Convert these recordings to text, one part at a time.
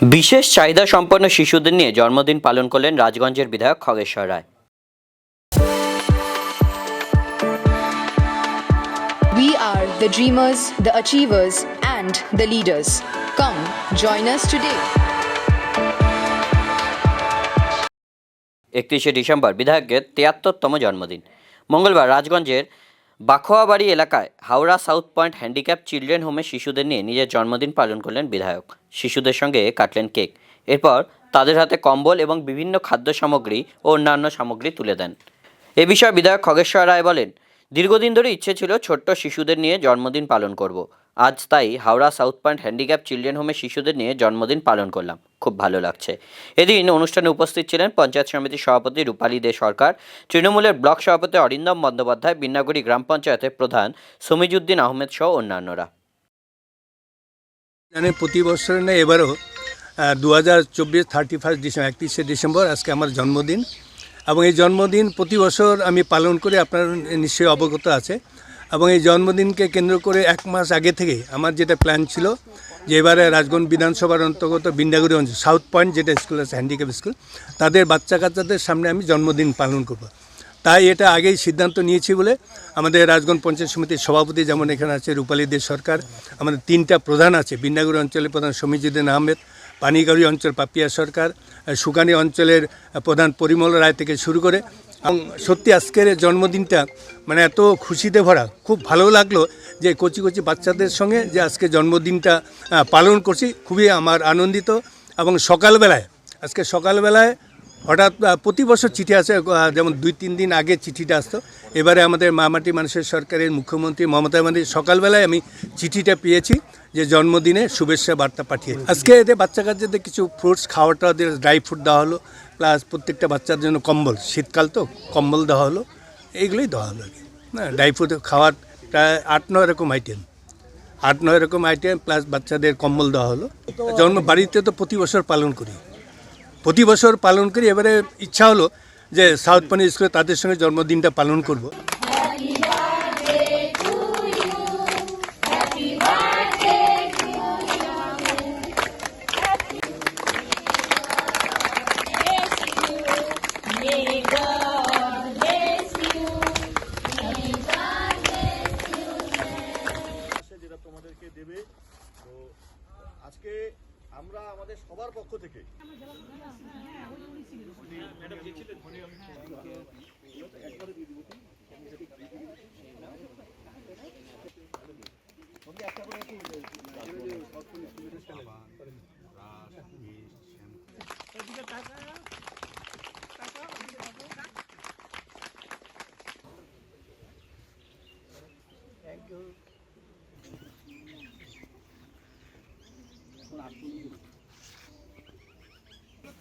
বিশেষ চাহিদা সম্পন্ন শিশুদের নিয়ে জন্মদিন পালন করলেন রাজগঞ্জের বিধায়ক খগেশ্বর রায়। We are the dreamers, the achievers, and the leaders. Come, join us today. 31শে ডিসেম্বর বিধায়কের ৭৩তম জন্মদিন। মঙ্গলবার রাজগঞ্জের বাখোয়াবাড়ি এলাকায় Howrah south point handicap children হোমে শিশুদের নিয়ে নিজের জন্মদিন পালন করলেন বিধায়ক। শিশুদের সঙ্গে কাটলেন কেক। এরপর তাদের হাতে কম্বল এবং বিভিন্ন খাদ্য সামগ্রী ও অন্যান্য সামগ্রী তুলে দেন। এ বিষয়ে বিধায়ক খগেশ্বর রায় বলেন, দীর্ঘদিন ধরে ইচ্ছে ছিল ছোট্ট শিশুদের নিয়ে জন্মদিন পালন করব। আজ তাই Howrah south point handicap children হোমে শিশুদের নিয়ে জন্মদিন পালন করলাম, খুব ভালো লাগছে। এদিন অনুষ্ঠানে উপস্থিত ছিলেন পঞ্চায়েত সমিতির সভাপতি রূপালী দে সরকার, তৃণমূলের ব্লক সভাপতি অরিন্দম বন্দ্যোপাধ্যায়, বিন্নাগুড়ি গ্রাম পঞ্চায়েতের প্রধান সমিজুদ্দিন আহমেদ সহ অন্যান্যরা। প্রতি বছর না, এবারও 2024 31 ডিসেম্বর 31শে ডিসেম্বর আজকে আমার জন্মদিন, এবং এই জন্মদিন প্রতি বছর আমি পালন করি, আপনার নিশ্চয়ই অবগত আছে। এবং এই জন্মদিনকে কেন্দ্র করে 1 মাস আগে থেকে আমার যেটা প্ল্যান ছিল যে এবারে রাজগঞ্জ বিধানসভার অন্তর্গত বিন্নাগুড়ি অঞ্চল সাউথ পয়েন্ট যেটা স্কুল আছে, হ্যান্ডিক্যাপ স্কুল, তাদের বাচ্চা কাচ্চাদের সামনে আমি জন্মদিন পালন করব। তাই এটা আগেই সিদ্ধান্ত নিয়েছি বলে আমাদের রাজগঞ্জ পঞ্চায়েত সমিতির সভাপতি যেমন এখানে আছে রূপালী দে সরকার, আমাদের 3টা প্রধান আছে, বিন্নাগুড়ি অঞ্চলের প্রধান সমিজুদ্দিন আহমেদ, পানিগাড়ি অঞ্চল পাপিয়া সরকার, সুকানি অঞ্চলের প্রধান পরিমল রায় থেকে শুরু করে। এবং সত্যি আজকের জন্মদিনটা মানে এত খুশিতে ভরা, খুব ভালো লাগলো যে কচি কচি বাচ্চাদের সঙ্গে যে আজকে জন্মদিনটা পালন করছি, খুবই আমার আনন্দিত। এবং আজকে সকালবেলায় হঠাৎ প্রতি বছর চিঠি আসে, যেমন 2-3 দিন আগে চিঠিটা আসতো, এবারে আমাদের মামাটি মানুষের সরকারের মুখ্যমন্ত্রী মমতা ব্যানার্জি সকালবেলায় আমি চিঠিটা পেয়েছি যে জন্মদিনে শুভেচ্ছা বার্তা পাঠিয়ে। আজকে এতে বাচ্চা কাচ্চাদের কিছু ফ্রুটস খাওয়াটা, ওদের ড্রাই ফ্রুট দেওয়া হলো, প্লাস প্রত্যেকটা বাচ্চার জন্য কম্বল, শীতকাল তো কম্বল দেওয়া হলো, এইগুলোই দেওয়া হলো আর কি। না, ড্রাই ফ্রুট খাওয়ার প্রায় 8-9 রকম আইটেম প্লাস বাচ্চাদের কম্বল দেওয়া হলো। বাড়িতে তো প্রতি বছর পালন করি, এবারে ইচ্ছা হলো যে সাউথ পয়েন্ট স্কুলে তাদের সঙ্গে জন্মদিনটা পালন করব। যেটা তোমাদেরকে দেবে, তো আজকে আমরা আমাদের সবার পক্ষ থেকে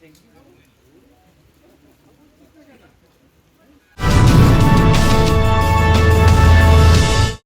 Thank you.